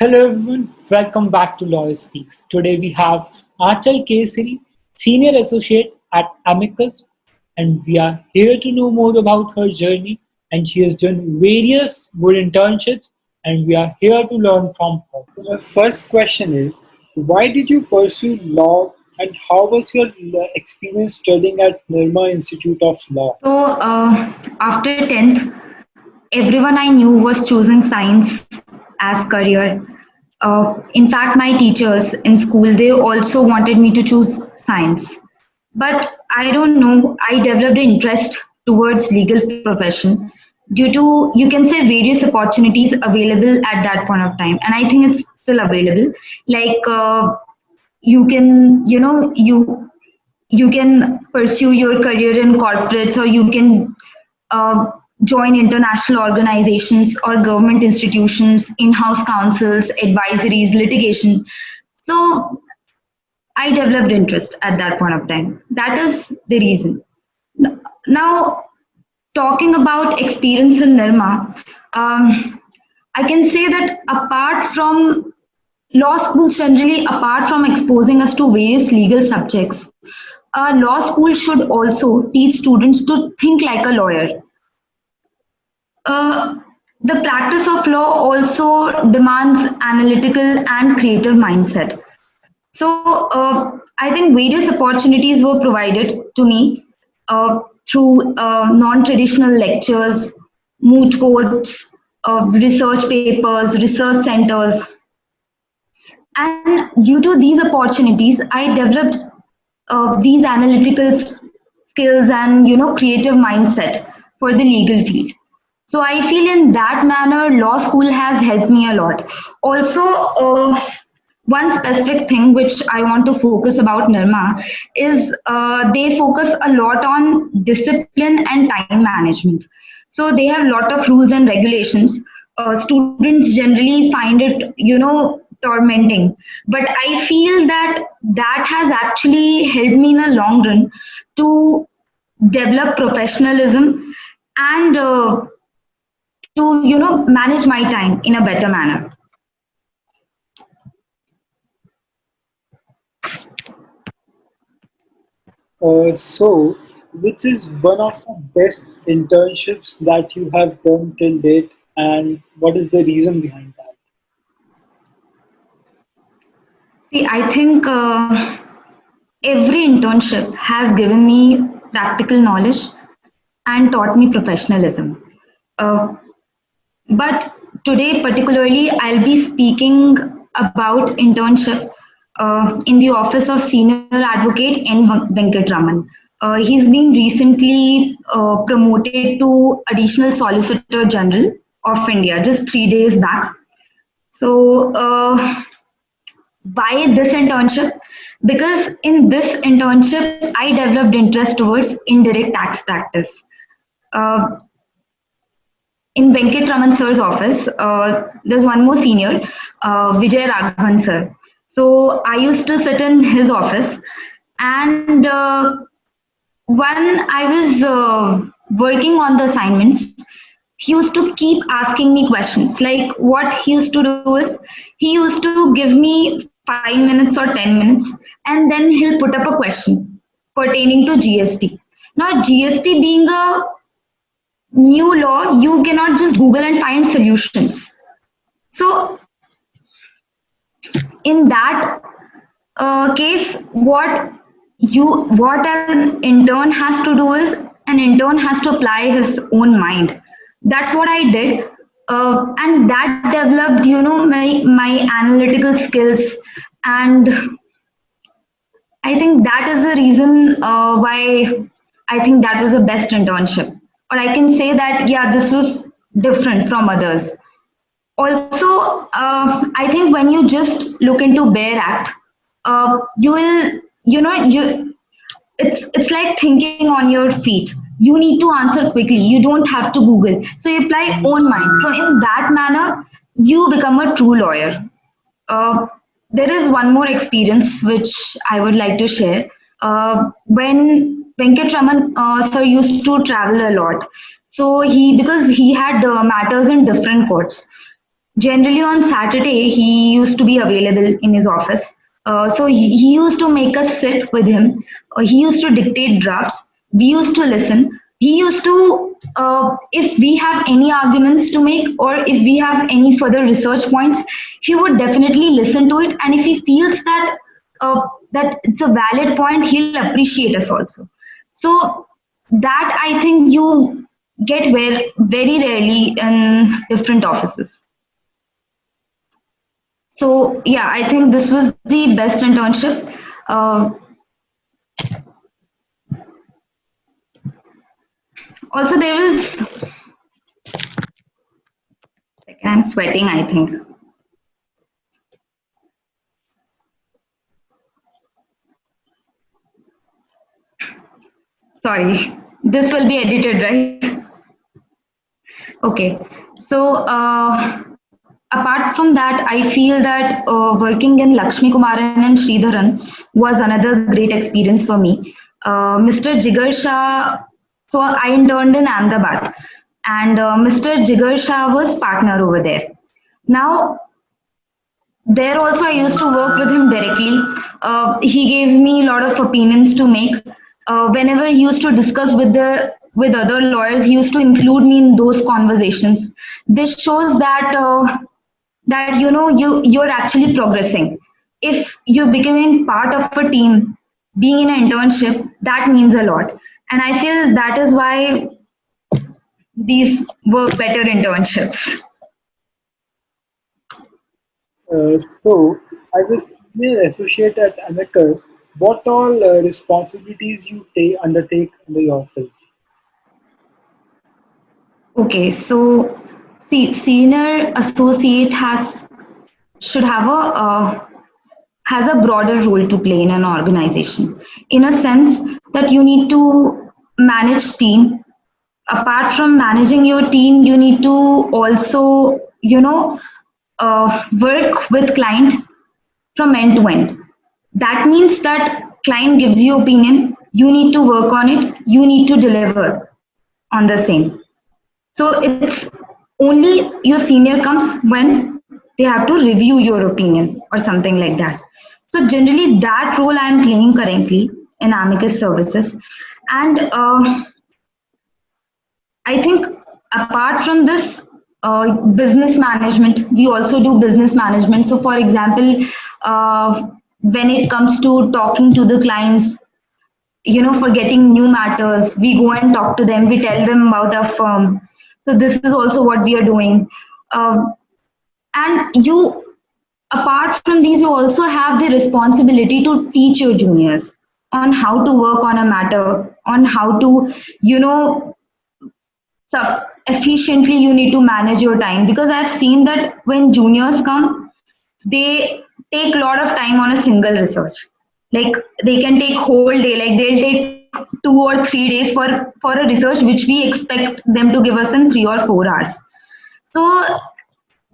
Hello everyone, welcome back to Lawyer Speaks. Today we have Achal Kesari, Senior Associate at Amicus, and we are here to know more about her journey. And she has done various good internships, and we are here to learn from her. The first question is, why did you pursue law, and how was your experience studying at Nirma Institute of Law? After 10th, everyone I knew was choosing science as career. In fact, my teachers in school, they also wanted me to choose science. But I don't know, I developed an interest towards legal profession due to, you can say, various opportunities available at that point of time. And I think it's still available. Like you can, you can pursue your career in corporates, or you can uh, join international organizations or government institutions, in-house councils, advisories, litigation. So I developed interest at that point of time. That is the reason. Now, talking about experience in Nirma, I can say that apart from law schools generally, apart from exposing us to various legal subjects, a law school should also teach students to think like a lawyer. Uh, the practice of law also demands analytical and creative mindset. So I think various opportunities were provided to me through non-traditional lectures, moot courts, research papers, research centers, and due to these opportunities, I developed these analytical skills and creative mindset for the legal field. So I feel in that manner, law school has helped me a lot. Also, one specific thing which I want to focus about Nirma is they focus a lot on discipline and time management. So they have a lot of rules and regulations. Students generally find it, tormenting. But I feel that that has actually helped me in a long run to develop professionalism and to manage my time in a better manner. So, which is one of the best internships that you have done till date, and what is the reason behind that? See, I think every internship has given me practical knowledge and taught me professionalism. Uh, but today, particularly, I'll be speaking about internship in the office of Senior Advocate N. Venkatraman. He's been recently promoted to Additional Solicitor General of India just 3 days back. So, why this internship? Because in this internship, I developed interest towards indirect tax practice. Uh, in Venkat Raman sir's office, there's one more senior, Vijay Raghavan sir. So I used to sit in his office, and when I was working on the assignments, he used to keep asking me questions. Like what he used to do is he used to give me 5 minutes or 10 minutes, and then he'll put up a question pertaining to GST. Now, GST being a new law, you cannot just Google and find solutions. So, in that case, what an intern has to do is an intern has to apply his own mind. That's what I did, and that developed, my analytical skills, and I think that is the reason why I think that was the best internship. Or I can say that, yeah, this was different from others. Also, I think when you just look into Bear Act, you will, it's like thinking on your feet. You need to answer quickly. You don't have to Google. So you apply own mind. So in that manner, you become a true lawyer. Uh, there is one more experience which I would like to share. When Venkat Raman sir used to travel a lot, so because he had matters in different courts. Generally on Saturday, he used to be available in his office. So he used to make us sit with him. He used to dictate drafts. We used to listen. He used to, if we have any arguments to make or if we have any further research points, he would definitely listen to it. And if he feels that that it's a valid point, he'll appreciate us also. So that I think you get very rarely in different offices. So yeah, I think this was the best internship. Also, there was I'm sweating. I think. Sorry, this will be edited, right? Okay. So apart from that, I feel that working in Lakshmi Kumaran and Sridharan was another great experience for me. Mr. Jigar Shah, so I interned in Ahmedabad, and Mr. Jigar Shah was partner over there. Now, there also I used to work with him directly. He gave me a lot of opinions to make. Whenever he used to discuss with other lawyers, he used to include me in those conversations. This shows that that you're actually progressing. If you're becoming part of a team, being in an internship, that means a lot. And I feel that is why these were better internships. So, as a senior associate at Amicus, what all responsibilities you undertake under yourself? Okay, so see, senior associate should have a has a broader role to play in an organization, in a sense that you need to manage team. Apart from managing your team, you need to also work with client from end to end. That means that client gives you opinion, you need to work on it, you need to deliver on the same. So it's only your senior comes when they have to review your opinion or something like that. So generally, that role I am playing currently in Amicus Services, and I think apart from this business management, we also do business management. So, for example, when it comes to talking to the clients, for getting new matters, we go and talk to them, we tell them about our firm. So this is also what we are doing. And you, apart from these, you also have the responsibility to teach your juniors on how to work on a matter, on how to, you know efficiently you need to manage your time, because I've seen that when juniors come, they take a lot of time on a single research. Like they can take whole day, like they'll take 2 or 3 days for a research which we expect them to give us in 3 or 4 hours. So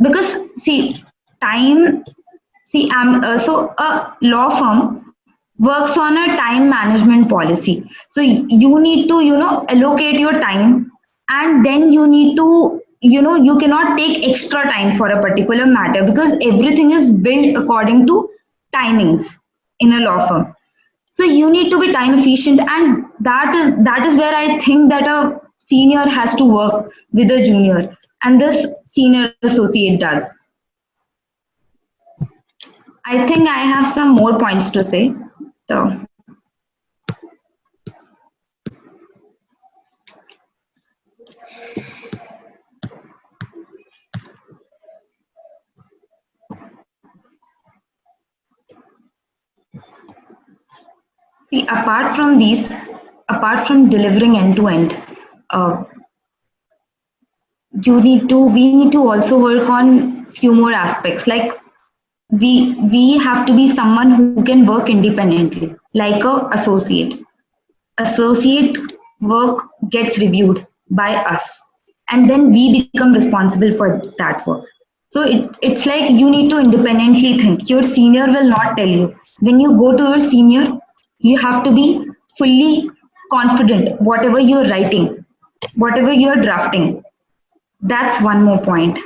because see, time see so a law firm works on a time management policy. So you need to allocate your time, and then you need to you cannot take extra time for a particular matter, because everything is built according to timings in a law firm. So you need to be time efficient, and that is where I think that a senior has to work with a junior, and this senior associate does. I think I have some more points to say. So see, apart from delivering end to end, uh, we need to also work on few more aspects. Like we have to be someone who can work independently, like a associate work gets reviewed by us, and then we become responsible for that work. So it's like you need to independently think. Your senior will not tell you. When you go to your senior, you have to be fully confident whatever you're writing, whatever you're drafting. That's one more point.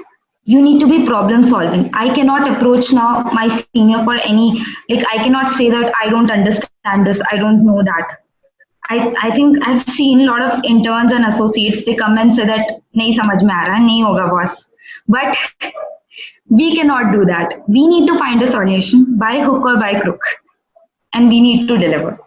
You need to be problem solving. I cannot approach now my senior for any, like I cannot say that I don't understand this, I don't know that. I think I've seen a lot of interns and associates, they come and say that nahi samajh mein aa raha, nahi hoga boss. But we cannot do that. We need to find a solution by hook or by crook, and we need to deliver.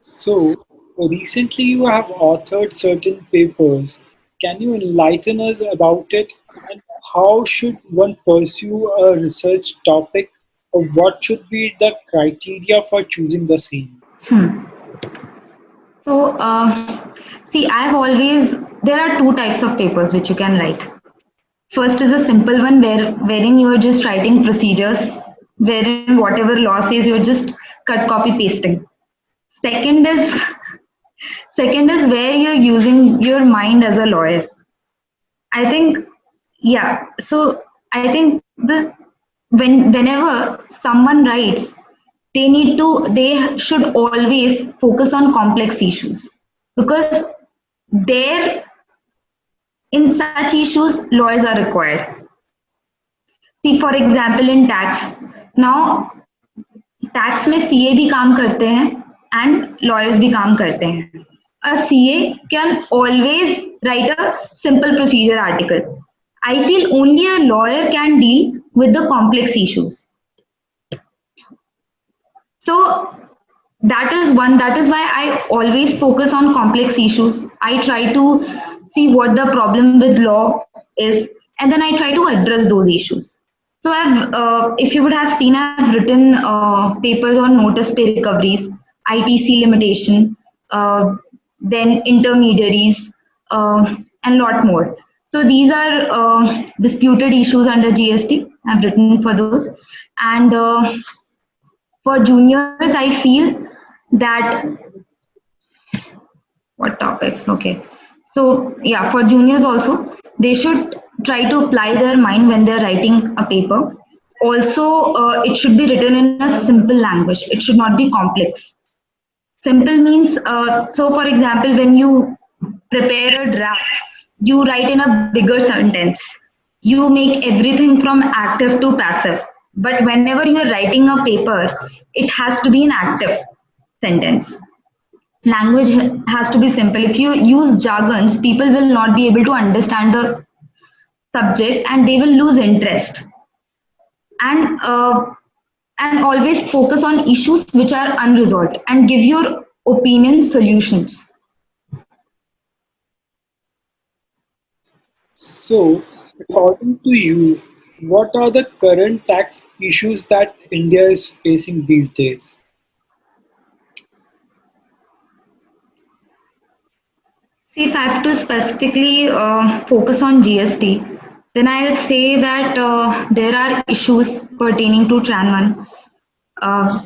So, recently you have authored certain papers. Can you enlighten us about it? And how should one pursue a research topic, or what should be the criteria for choosing the same? Hmm. So, see, I've always, there are two types of papers which you can write. First is a simple one wherein you are just writing procedures, wherein whatever law says you're just cut copy pasting. Second is second is where you're using your mind as a lawyer. I think, yeah. So I think this, whenever someone writes, they should always focus on complex issues, because there, in such issues lawyers are required. See, for example, in tax, now tax में CA भी काम करते हैं and lawyers भी काम करते हैं. A CA can always write a simple procedure article. I feel only a lawyer can deal with the complex issues. So that is why I always focus on complex issues. I try to see what the problem with law is, and then I try to address those issues. So if you would have seen, I've written papers on notice pay recoveries, ITC limitation, then intermediaries, and lot more. So these are disputed issues under GST. I've written for those. And for juniors, I feel that, what topics? Okay. So yeah, for juniors also, they should try to apply their mind when they're writing a paper. Also, it should be written in a simple language. It should not be complex. Simple means, so for example, when you prepare a draft, you write in a bigger sentence. You make everything from active to passive. But whenever you are writing a paper, it has to be an active sentence. Language has to be simple. If you use jargons, people will not be able to understand the subject and they will lose interest. And and always focus on issues which are unresolved and give your opinion solutions. So, according to you, what are the current tax issues that India is facing these days? See, if I have to specifically focus on GST, then I'll say that there are issues pertaining to Tran 1. Uh,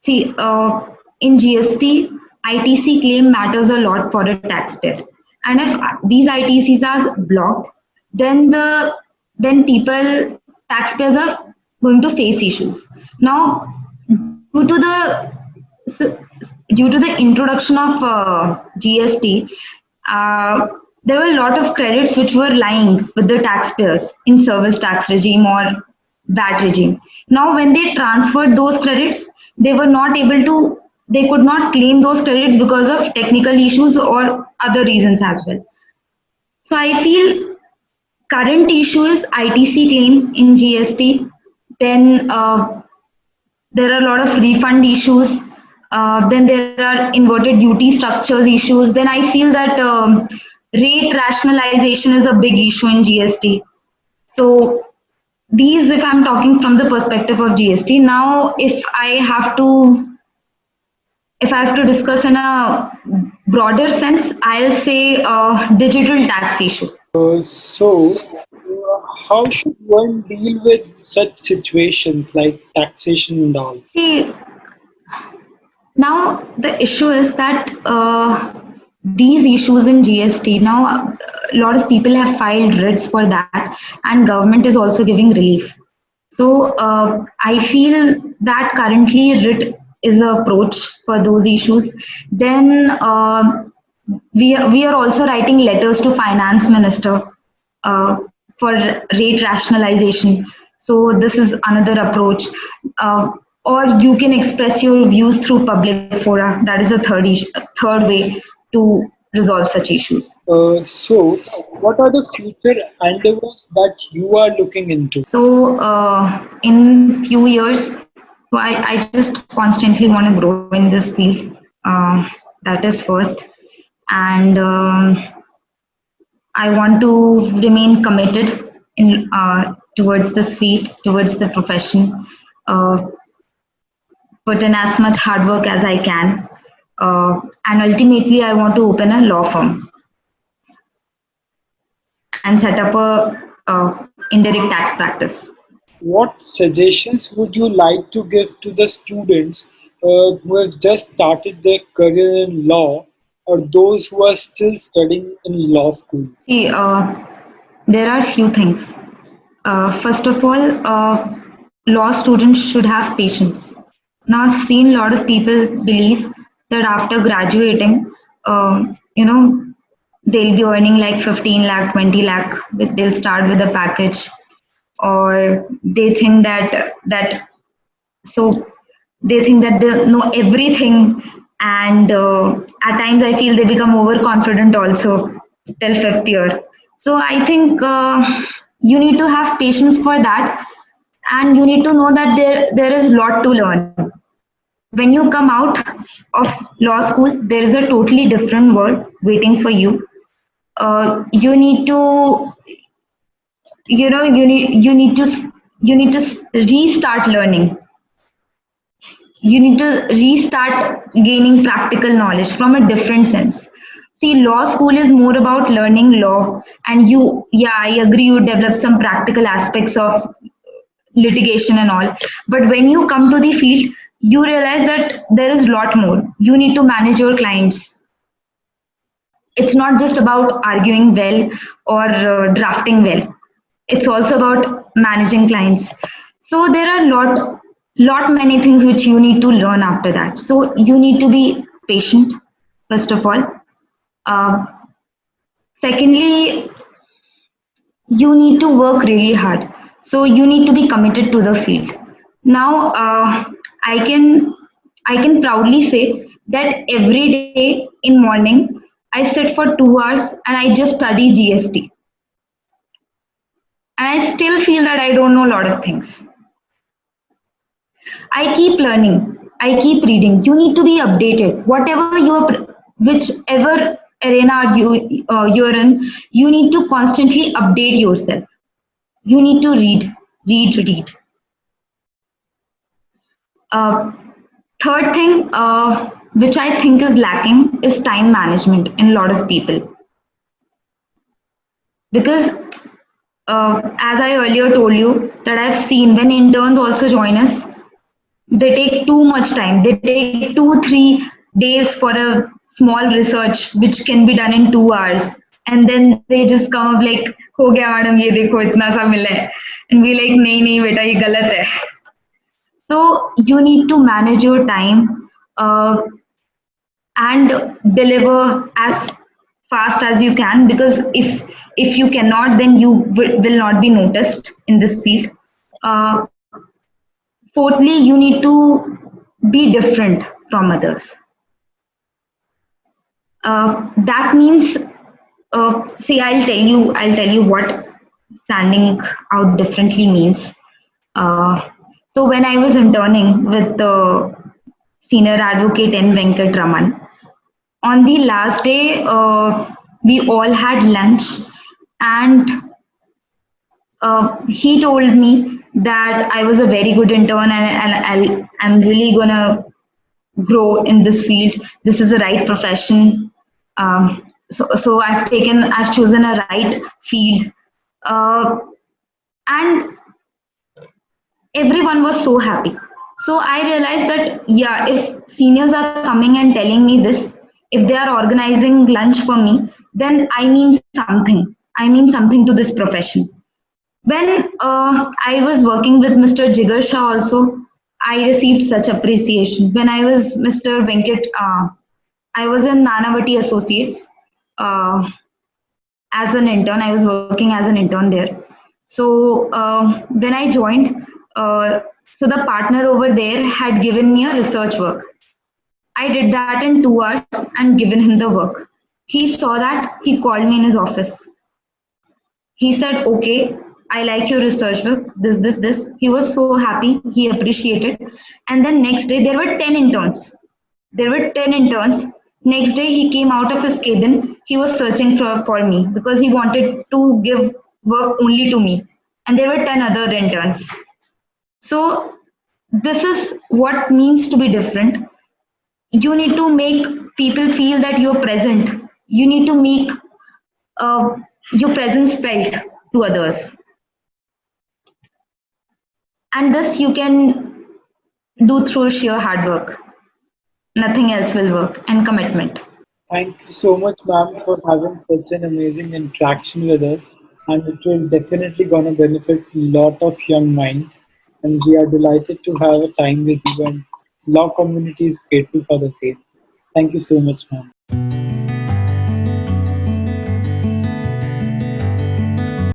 See, in GST, ITC claim matters a lot for a taxpayer, and if these ITCs are blocked, then taxpayers are going to face issues. Now, due to the so, due to the introduction of GST, there were a lot of credits which were lying with the taxpayers in service tax regime or VAT regime. Now, when they transferred those credits, they were not able to, they could not claim those credits because of technical issues or other reasons as well. So I feel current issue is ITC claim in GST. Then there are a lot of refund issues. Then there are inverted duty structures issues. Then I feel that rate rationalization is a big issue in GST. So these, if I'm talking from the perspective of GST, now if I have to discuss in a broader sense, I'll say digital tax issue. How should one deal with such situations like taxation and all? See, now the issue is that these issues in GST, now a lot of people have filed writs for that, and government is also giving relief. So I feel that currently writ is the approach for those issues. Then we are also writing letters to finance minister. for rate rationalization. So this is another approach. Uh, or you can express your views through public fora. That is a third way to resolve such issues. So, what are the future endeavors that you are looking into? So in few years, so I just constantly want to grow in this field. That is first, and I want to remain committed in towards this field, towards the profession. Uh, Put in as much hard work as I can, and ultimately I want to open a law firm and set up a indirect tax practice. What suggestions would you like to give to the students who have just started their career in law or those who are still studying in law school? See, there are few things. First of all, law students should have patience. Now, I've seen a lot of people believe that after graduating, you know, they'll be earning like 15 lakh, 20 lakh. They'll start with a package, or they think that so they think that they know everything, and at times I feel they become overconfident also till fifth year. So I think you need to have patience for that, and you need to know that there is a lot to learn. When you come out of law school, there is a totally different world waiting for you. You need to, you need to restart learning. You need to restart gaining practical knowledge from a different sense. See, law school is more about learning law, and yeah, I agree, you develop some practical aspects of litigation and all. But when you come to the field, you realize that there is a lot more. You need to manage your clients. It's not just about arguing well or drafting well. It's also about managing clients. So there are lot many things which you need to learn after that. So you need to be patient, first of all. uh, Secondly, you need to work really hard, so you need to be committed to the field. Now I can proudly say that every day in morning I sit for 2 hours and I just study GST, and I still feel that I don't know a lot of things. I keep learning. I keep reading. You need to be updated. Whatever whichever arena you're in, you need to constantly update yourself. You need to read. Uh, Third thing, which I think is lacking, is time management in a lot of people. Because as I earlier told you, that I've seen when interns also join us, they take too much time. They take 2 3 days for a small research which can be done in 2 hours, and then they just come up like, हो गया madam ये देखो इतना सा मिला है, and we like नहीं नहीं बेटा ये गलत है. So you need to manage your time, and deliver as fast as you can, because if you cannot, then you will not be noticed in this field. Uh, Fourthly, you need to be different from others. That means, see, I'll tell you what standing out differently means. So when I was interning with the senior advocate N. Venkat Raman, on the last day, we all had lunch, and he told me that I was a very good intern, and I'm really gonna grow in this field. This is the right profession. So I've chosen a right field, uh, and everyone was so happy. So I realized that, yeah, if seniors are coming and telling me this, if they are organizing lunch for me, then I mean something. I mean something to this profession. When I was working with Mr. Jigar Shah also, I received such appreciation. When I was Mr. Venkat, I was in Nanavati Associates uh, as an intern. I was working as an intern there. So when I joined, so the partner over there had given me a research work. I did that in 2 hours and given him the work. He saw that, he called me in his office. He said, okay, I like your research work, this. He was so happy, he appreciated. And then next day, there were 10 interns. There were 10 interns. Next day, he came out of his cabin. He was searching for me because he wanted to give work only to me. And there were 10 other interns. So, this is what means to be different. You need to make people feel that you're present. You need to make uh, your presence felt to others, and this you can do through sheer hard work. Nothing else will work, and commitment. Thank you so much, ma'am, for having such an amazing interaction with us. And it will definitely gonna benefit a lot of young minds. And we are delighted to have a time with you, and law community is grateful for the same. Thank you so much, ma'am.